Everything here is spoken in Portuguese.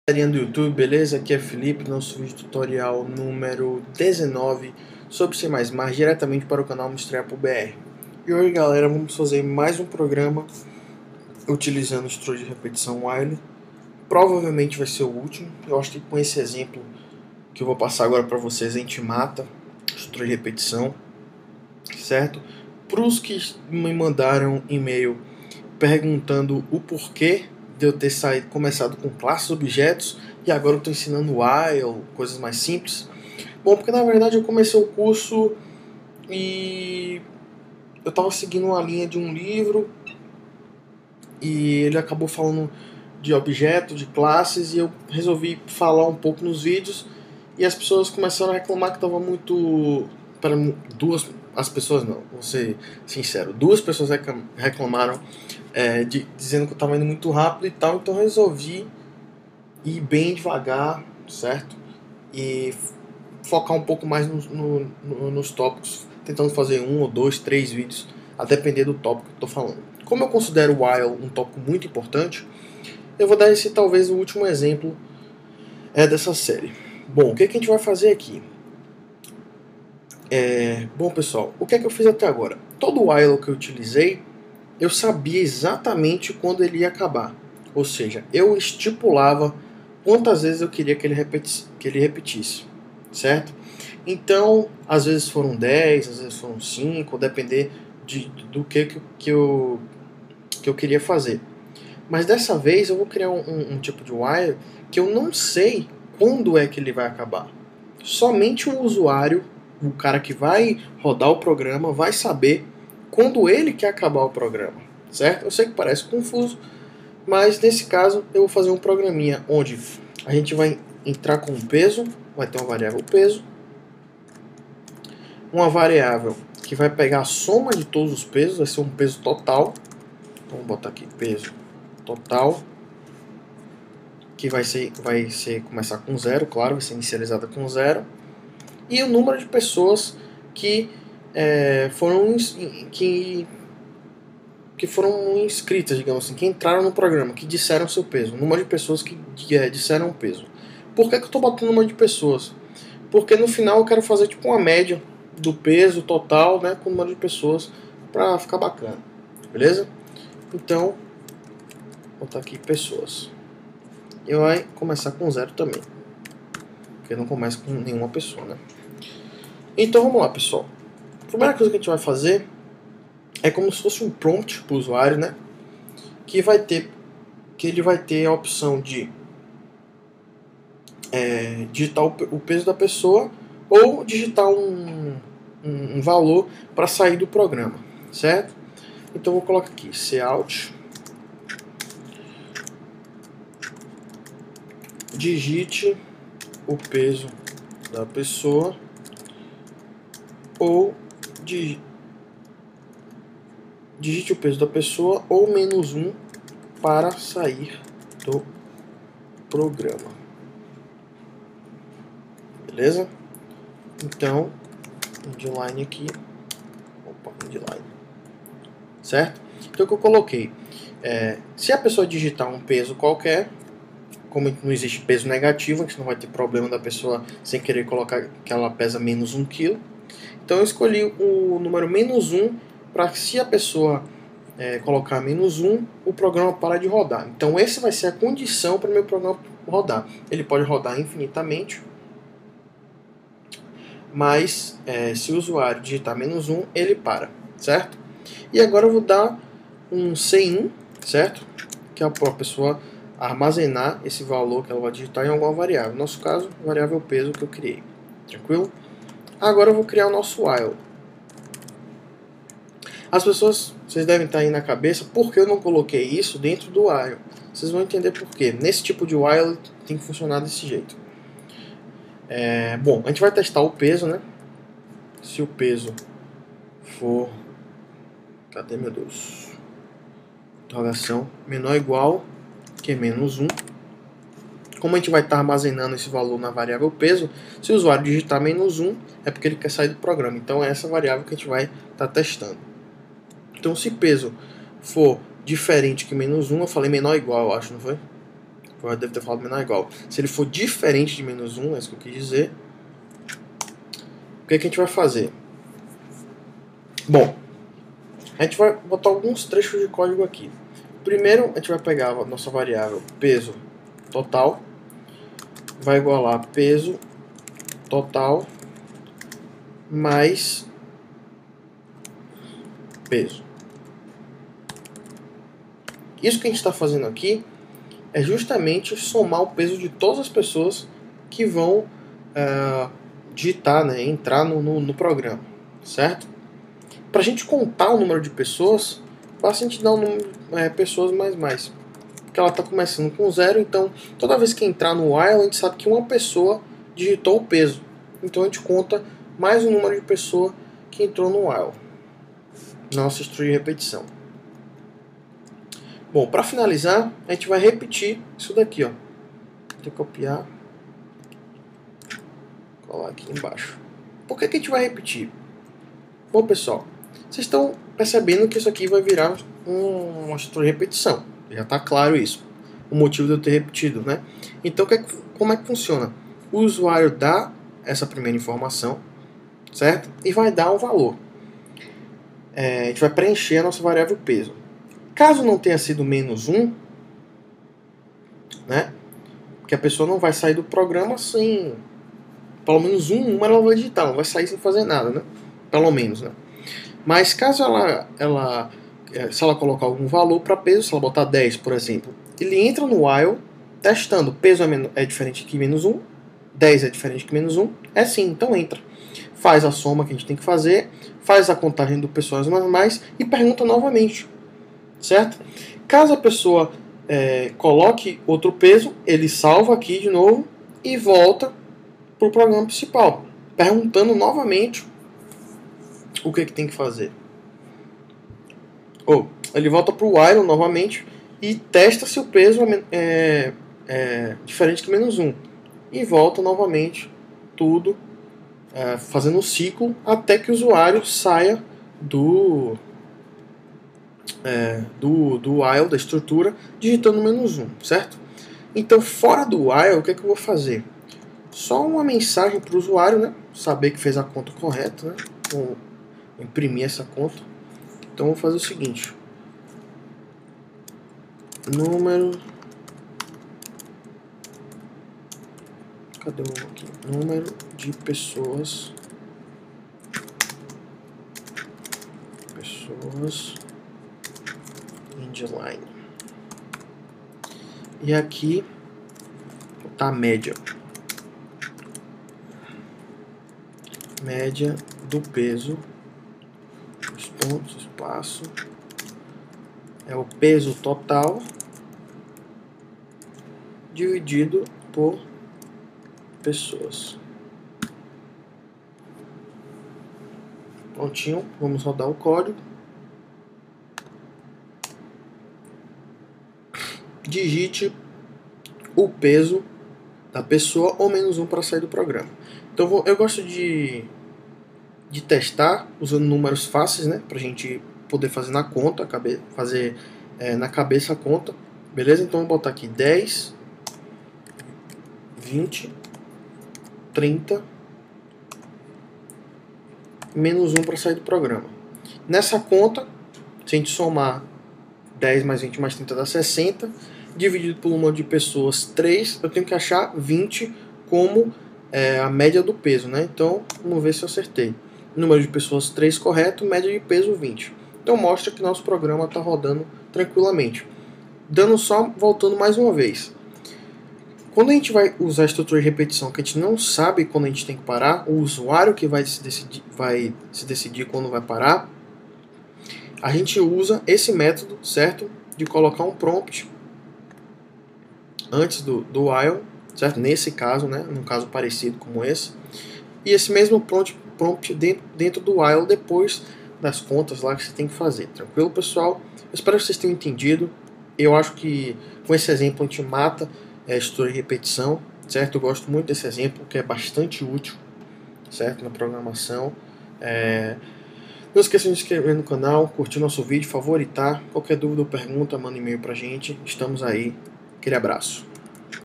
Galerinha do YouTube, beleza? Aqui é Felipe, nosso vídeo tutorial número 19 sobre C++, diretamente para o canal Mistrepo.br. E hoje, galera, vamos fazer mais um programa utilizando o estrutura de repetição while. Provavelmente vai ser o último. Eu acho que com esse exemplo que eu vou passar agora para vocês, a gente mata estrutura de repetição, certo? Para os que me mandaram e-mail perguntando o porquê de eu ter começado com classes, objetos, e agora eu estou ensinando while, coisas mais simples. Bom, porque na verdade eu comecei o curso e eu estava seguindo uma linha de um livro e ele acabou falando de objetos, de classes, e eu resolvi falar um pouco nos vídeos e as pessoas começaram a reclamar que estava muito... As pessoas não, vou ser sincero, duas pessoas reclamaram dizendo que eu estava indo muito rápido e tal, então eu resolvi ir bem devagar, certo? E focar um pouco mais nos tópicos, tentando fazer 1 ou 2, 3 vídeos, a depender do tópico que eu estou falando. Como eu considero o while um tópico muito importante, eu vou dar esse talvez o último exemplo dessa série. Bom, o que a gente vai fazer aqui? Bom, pessoal, o que é que eu fiz até agora? Todo while que eu utilizei, eu sabia exatamente quando ele ia acabar. Ou seja, eu estipulava quantas vezes eu queria que ele repetisse, certo? Então, às vezes foram 10, às vezes foram 5, depender do que eu queria fazer. Mas dessa vez eu vou criar um tipo de while que eu não sei quando é que ele vai acabar. Somente o usuário, o cara que vai rodar o programa, vai saber quando ele quer acabar o programa, certo? Eu sei que parece confuso, mas nesse caso eu vou fazer um programinha onde a gente vai entrar com um peso, vai ter uma variável peso, uma variável que vai pegar a soma de todos os pesos, vai ser um peso total. Então, vamos botar aqui peso total, que vai começar com 0, claro, vai ser inicializada com 0, e o número de pessoas que foram inscritas, digamos assim, que entraram no programa, que disseram seu peso, o número de pessoas que disseram o peso. Por que eu estou botando o número de pessoas? Porque no final eu quero fazer tipo uma média do peso total, né, com o número de pessoas, para ficar bacana, beleza? Então, vou botar aqui pessoas. E vai começar com 0 também, porque não começa com nenhuma pessoa, né? Então vamos lá, pessoal. A primeira coisa que a gente vai fazer é como se fosse um prompt para o usuário, né? Que ele vai ter a opção de digitar o peso da pessoa ou digitar um valor para sair do programa, certo? Então eu vou colocar aqui cout digite o peso da pessoa ou digite o peso da pessoa ou -1 para sair do programa. Beleza? Então, inline aqui. Opa, inline. Certo? Então o que eu coloquei? Se a pessoa digitar um peso qualquer, como não existe peso negativo, a gente não vai ter problema da pessoa sem querer colocar que ela pesa -1 kg. Então eu escolhi o número -1 para que se a pessoa colocar -1, o programa para de rodar. Então essa vai ser a condição para o meu programa rodar. Ele pode rodar infinitamente, mas se o usuário digitar -1, ele para, certo? E agora eu vou dar um CIN, certo? Que é para a pessoa armazenar esse valor que ela vai digitar em alguma variável. No nosso caso, variável peso que eu criei. Tranquilo? Agora eu vou criar o nosso while. As pessoas, vocês devem estar aí na cabeça, por que eu não coloquei isso dentro do while? Vocês vão entender por quê. Nesse tipo de while tem que funcionar desse jeito. Bom, a gente vai testar o peso, né? Se o peso for... Cadê, meu Deus? Interrogação menor ou igual que -1. Como a gente vai estar armazenando esse valor na variável peso, se o usuário digitar -1, é porque ele quer sair do programa. Então é essa variável que a gente vai estar testando. Então se peso for diferente que -1, eu falei menor ou igual, eu acho, não foi? Eu devo ter falado menor ou igual. Se ele for diferente de menos 1, é isso que eu quis dizer. O que é que a gente vai fazer? Bom, a gente vai botar alguns trechos de código aqui. Primeiro, a gente vai pegar a nossa variável peso total, vai igualar peso total mais peso. Isso que a gente está fazendo aqui é justamente somar o peso de todas as pessoas que vão digitar, né, entrar no programa, certo? Para a gente contar o número de pessoas, basta a gente dar o número de pessoas mais. Porque ela está começando com 0, então toda vez que entrar no while, a gente sabe que uma pessoa digitou o peso. Então a gente conta mais o número de pessoas que entrou no while. Nossa instruir repetição. Bom, para finalizar, a gente vai repetir isso daqui, ó. Tem que copiar, colar aqui embaixo. Por que a gente vai repetir? Bom, pessoal, vocês estão percebendo que isso aqui vai virar uma instruir repetição. Já está claro isso. O motivo de eu ter repetido, né? Então, como é que funciona? O usuário dá essa primeira informação, certo? E vai dar um valor. A gente vai preencher a nossa variável peso. Caso não tenha sido menos 1, né? Que a pessoa não vai sair do programa sem pelo menos um número ela vai digitar, não vai sair sem fazer nada, né? Pelo menos, né? Mas caso se ela colocar algum valor para peso, se ela botar 10, por exemplo, ele entra no while testando, peso é diferente que menos 1, 10 é diferente que menos 1, é sim, então entra. Faz a soma que a gente tem que fazer, faz a contagem do pessoas normais e pergunta novamente, certo? Caso a pessoa coloque outro peso, ele salva aqui de novo e volta para o programa principal, perguntando novamente o que tem que fazer. Ou ele volta para o while novamente e testa se o peso é diferente que menos 1. E volta novamente tudo, fazendo um ciclo até que o usuário saia do while, da estrutura, digitando menos 1, certo? Então, fora do while, o que é que eu vou fazer? Só uma mensagem para o usuário, né? Saber que fez a conta correta, né? Vou imprimir essa conta. Então, vou fazer o seguinte. Número... Cadê o aqui? Número de pessoas... Inline. E aqui tá a média. Média do peso, os pontos, espaço, é o peso total dividido por pessoas. Prontinho, vamos rodar o código. Digite o peso da pessoa ou menos 1 para sair do programa. Então eu gosto de testar usando números fáceis, né, pra gente poder fazer na conta, fazer na cabeça a conta, beleza? Então eu vou botar aqui 10, 20, 30, menos 1 para sair do programa. Nessa conta, se a gente somar 10 mais 20 mais 30 dá 60, dividido pelo número de pessoas 3, eu tenho que achar 20 como a média do peso, né? Então, vamos ver se eu acertei. Número de pessoas 3 correto, média de peso 20. Então mostra que nosso programa está rodando tranquilamente. Voltando mais uma vez. Quando a gente vai usar a estrutura de repetição, que a gente não sabe quando a gente tem que parar, o usuário que vai se decidir quando vai parar, a gente usa esse método, certo? De colocar um prompt antes do while, certo? Nesse caso, né? Num caso parecido como esse. E esse mesmo prompt dentro do while depois das contas lá que você tem que fazer. Tranquilo, pessoal? Eu espero que vocês tenham entendido. Eu acho que com esse exemplo a gente mata a estrutura de repetição, certo? Eu gosto muito desse exemplo, que é bastante útil, certo? Na programação. Não esqueçam de se inscrever no canal, curtir nosso vídeo, favoritar. Qualquer dúvida ou pergunta, manda e-mail pra gente. Estamos aí. Aquele abraço.